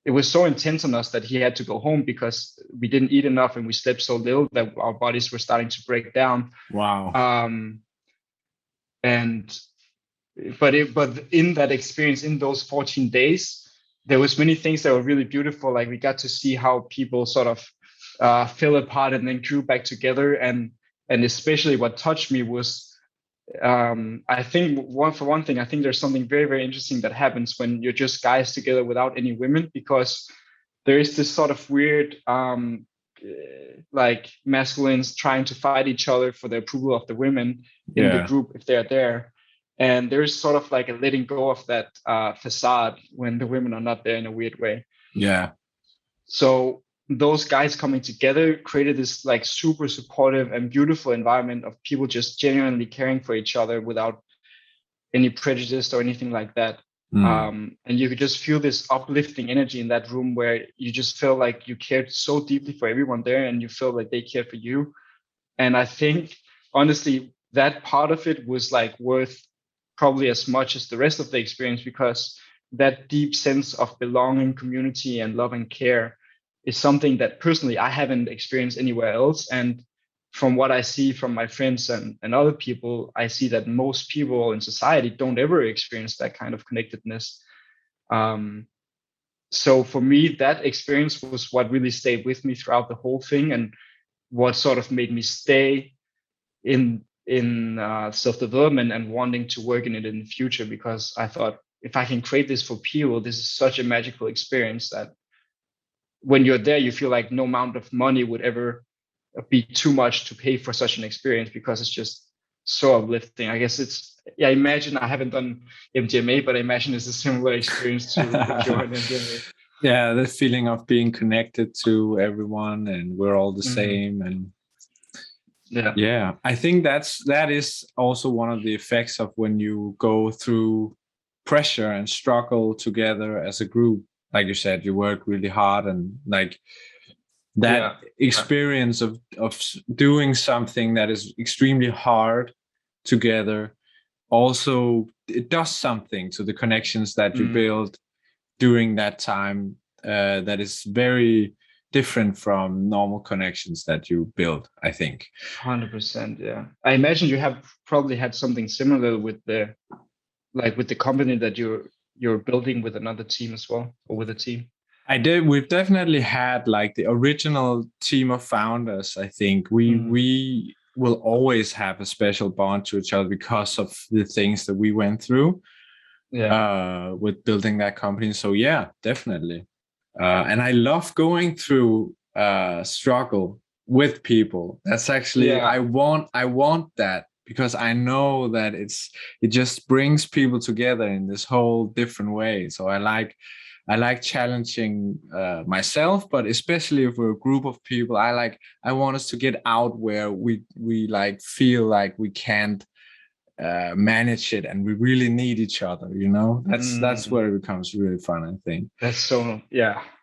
it was so intense on us that he had to go home because we didn't eat enough and we slept so little that our bodies were starting to break down. Wow. And but in that experience, in those 14 days, there was many things that were really beautiful. Like we got to see how people sort of fell apart and then grew back together. And especially what touched me was, I think one thing, I think there's something very, very interesting that happens when you're just guys together without any women, because there is this sort of weird, like masculines trying to fight each other for the approval of the women in the group if they're there. And there's sort of like a letting go of that facade when the women are not there in a weird way. Yeah. So those guys coming together created this like super supportive and beautiful environment of people just genuinely caring for each other without any prejudice or anything like that. And you could just feel this uplifting energy in that room where you just felt like you cared so deeply for everyone there and you felt like they cared for you. And I think, honestly, that part of it was like worth probably as much as the rest of the experience, because that deep sense of belonging, community, and love and care is something that personally I haven't experienced anywhere else. And from what I see from my friends and other people, I see that most people in society don't ever experience that kind of connectedness. So for me, that experience was what really stayed with me throughout the whole thing, and what sort of made me stay in self-development and wanting to work in it in the future, because I thought, if I can create this for people, this is such a magical experience that when you're there, you feel like no amount of money would ever be too much to pay for such an experience, because it's just so uplifting. I guess I imagine, I haven't done MDMA, but I imagine it's a similar experience to if you're on MDMA. Yeah, the feeling of being connected to everyone and we're all the same. And yeah, I think that is also one of the effects of when you go through pressure and struggle together as a group. Like you said, you work really hard, and like that experience of doing something that is extremely hard together, also it does something to the connections that you build during that time, that is very different from normal connections that you build, I think. 100%. Yeah, I imagine you have probably had something similar with the company that you're building with another team as well, or with a team. I did. We've definitely had like the original team of founders. I think we will always have a special bond to each other because of the things that we went through with building that company. So yeah, definitely. And I love going through struggle with people. That's actually I want that, because I know that it just brings people together in this whole different way. So I like challenging myself, but especially if we're a group of people, I want us to get out where we like feel like we can't manage it and we really need each other. That's where it becomes really fun, I think. That's so